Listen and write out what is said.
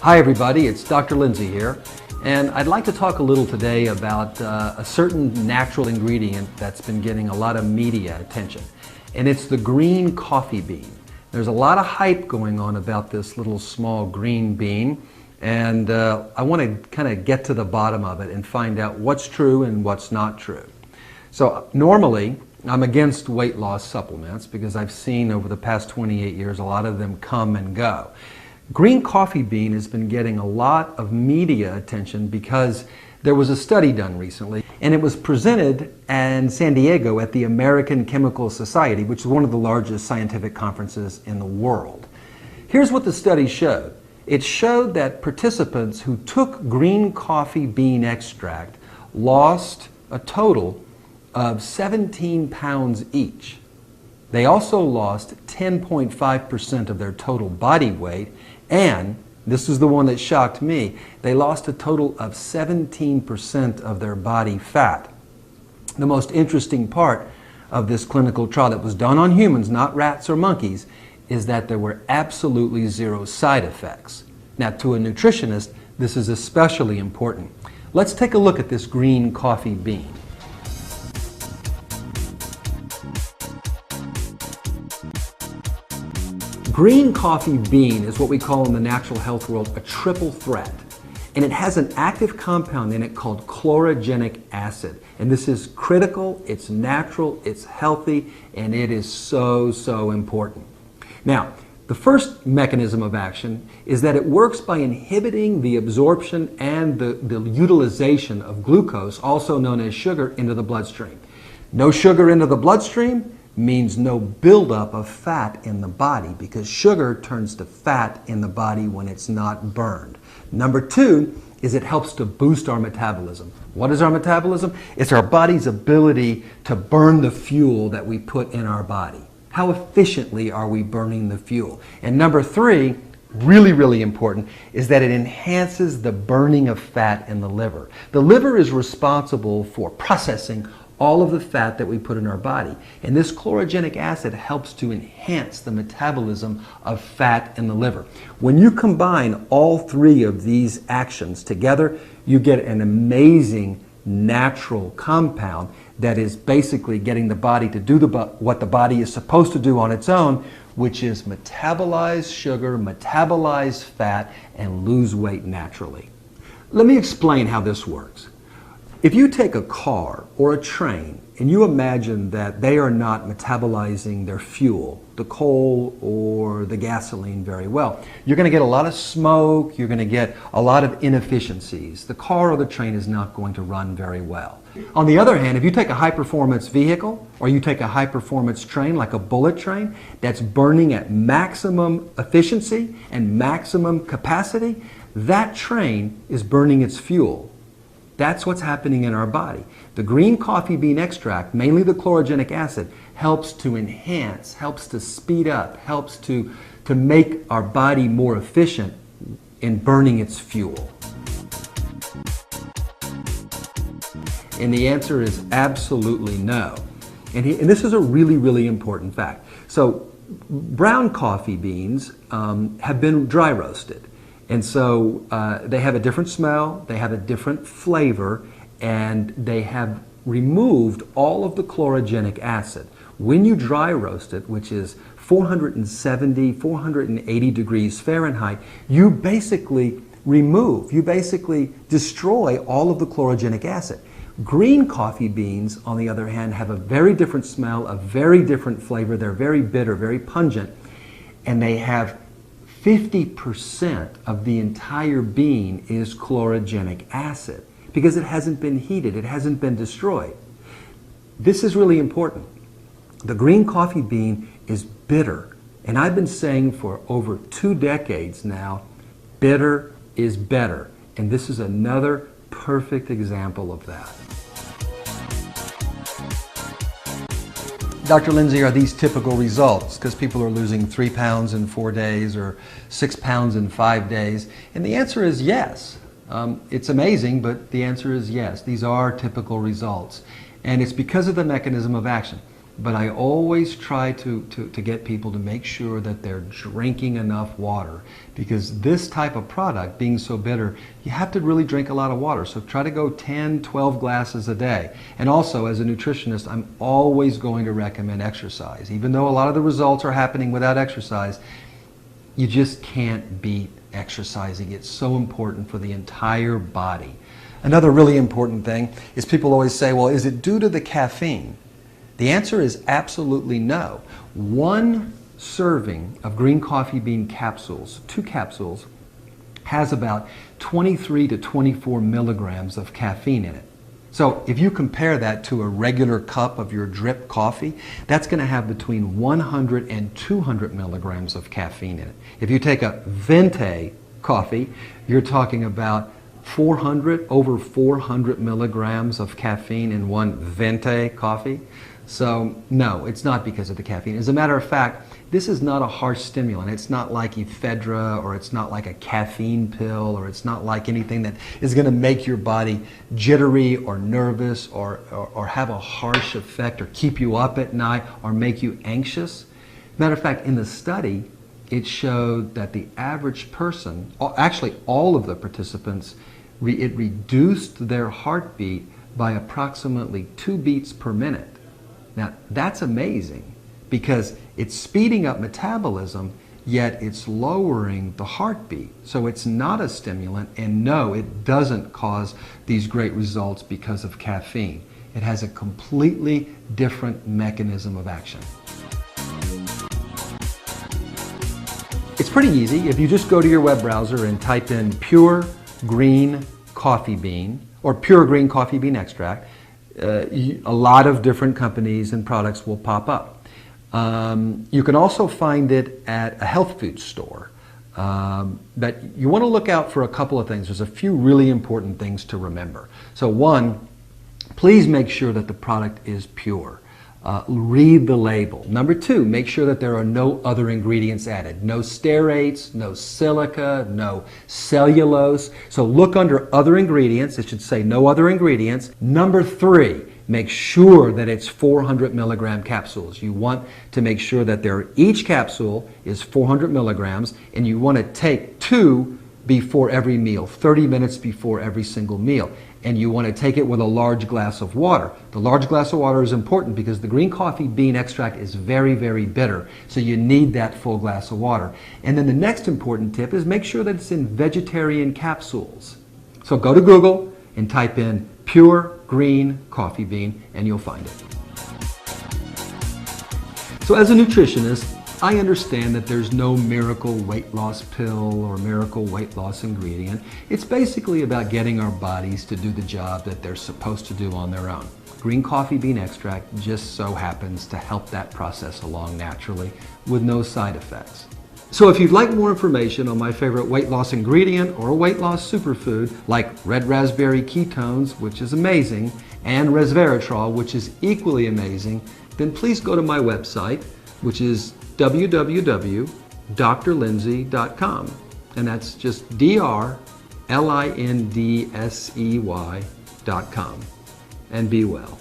Hi everybody, it's Dr. Lindsay here, and I'd like to talk a little today about a certain natural ingredient that's been getting a lot of media attention, and it's the green coffee bean. There's a lot of hype going on about this little small green bean, and I want to kind of get to the bottom of it and find out what's true and what's not true. So normally, I'm against weight loss supplements because I've seen over the past 28 years a lot of them come and go. Green coffee bean has been getting a lot of media attention because there was a study done recently, and it was presented in San Diego at the American Chemical Society, which is one of the largest scientific conferences in the world. Here's what the study showed. It showed that participants who took green coffee bean extract lost a total of 17 pounds each. They also lost 10.5% of their total body weight, and this is the one that shocked me, they lost a total of 17% of their body fat. The most interesting part of this clinical trial that was done on humans, not rats or monkeys, is that there were absolutely zero side effects. Now, to a nutritionist, this is especially important. Let's take a look at this green coffee bean. Green coffee bean is what we call in the natural health world a triple threat. And it has an active compound in it called chlorogenic acid. And this is critical, it's natural, it's healthy, and it is so important. Now, the first mechanism of action is that it works by inhibiting the absorption and the utilization of glucose, also known as sugar, into the bloodstream. No sugar into the bloodstream means no buildup of fat in the body, because sugar turns to fat in the body when it's not burned. Number two is it helps to boost our metabolism. What is our metabolism? It's our body's ability to burn the fuel that we put in our body. How efficiently are we burning the fuel? And number three, really important, is that it enhances the burning of fat in the liver. The liver is responsible for processing all of the fat that we put in our body. And this chlorogenic acid helps to enhance the metabolism of fat in the liver. When you combine all three of these actions together, you get an amazing natural compound that is basically getting the body to do what the body is supposed to do on its own, which is metabolize sugar, metabolize fat, and lose weight naturally. Let me explain how this works. If you take a car or a train and you imagine that they are not metabolizing their fuel, the coal or the gasoline, very well, you're going to get a lot of smoke, you're going to get a lot of inefficiencies. The car or the train is not going to run very well. On the other hand, if you take a high-performance vehicle or you take a high-performance train like a bullet train that's burning at maximum efficiency and maximum capacity, that train is burning its fuel. That's what's happening in our body. The green coffee bean extract, mainly the chlorogenic acid, helps to enhance, helps to speed up, helps to make our body more efficient in burning its fuel. And the answer is absolutely no. And this is a really important fact. So brown coffee beans have been dry roasted. And so they have a different smell, they have a different flavor, and they have removed all of the chlorogenic acid. When you dry roast it, which is 470, 480 degrees Fahrenheit, you basically destroy all of the chlorogenic acid. Green coffee beans, on the other hand, have a very different smell, a very different flavor. They're very bitter, very pungent, and they have 50% of the entire bean is chlorogenic acid because it hasn't been heated, it hasn't been destroyed. This is really important. The green coffee bean is bitter, and I've been saying for over 2 decades now, bitter is better, and this is another perfect example of that. Dr. Lindsay, are these typical results? Because people are losing 3 pounds in 4 days or 6 pounds in 5 days. And the answer is yes. It's amazing, but the answer is yes. These are typical results. And it's because of the mechanism of action. but I always try to get people to make sure that they're drinking enough water, because this type of product, being so bitter, you have to really drink a lot of water. So try to go 10, 12 glasses a day. And also, as a nutritionist, I'm always going to recommend exercise. Even though a lot of the results are happening without exercise, you just can't beat exercising. It's so important for the entire body. Another really important thing is people always say, well, is it due to the caffeine? The answer is absolutely no. One serving of green coffee bean capsules, 2 capsules, has about 23 to 24 milligrams of caffeine in it. So if you compare that to a regular cup of your drip coffee, that's going to have between 100 and 200 milligrams of caffeine in it. If you take a Venti coffee, you're talking about over 400 milligrams of caffeine in one Venti coffee. So no, it's not because of the caffeine. As a matter of fact, this is not a harsh stimulant. It's not like ephedra, or it's not like a caffeine pill, or it's not like anything that is going to make your body jittery or nervous or have a harsh effect or keep you up at night or make you anxious. Matter of fact, in the study, it showed that the average person, actually all of the participants, it reduced their heartbeat by approximately 2 beats per minute. Now, that's amazing, because it's speeding up metabolism, yet it's lowering the heartbeat. So it's not a stimulant, and no, it doesn't cause these great results because of caffeine. It has a completely different mechanism of action. It's pretty easy. If you just go to your web browser and type in pure green coffee bean or pure green coffee bean extract, a lot of different companies and products will pop up. You can also find it at a health food store. But you want to look out for a couple of things. There's a few really important things to remember. So one, please make sure that the product is pure. Read the label. Number two, make sure that there are no other ingredients added. No stearates, no silica, no cellulose. So look under other ingredients. It should say no other ingredients. Number three, make sure that it's 400 milligram capsules. You want to make sure that each capsule is 400 milligrams, and you want to take 2 before every meal, 30 minutes before every single meal. And you want to take it with a large glass of water. The large glass of water is important because the green coffee bean extract is very, very bitter. So you need that full glass of water. And then the next important tip is make sure that it's in vegetarian capsules. So go to Google and type in pure green coffee bean and you'll find it. So as a nutritionist, I understand that there's no miracle weight loss pill or miracle weight loss ingredient. It's basically about getting our bodies to do the job that they're supposed to do on their own. Green coffee bean extract just so happens to help that process along naturally with no side effects. So if you'd like more information on my favorite weight loss ingredient or a weight loss superfood like red raspberry ketones, which is amazing, and resveratrol, which is equally amazing, then please go to my website, which is www.drlindsey.com, and that's just drlindsey.com, and be well.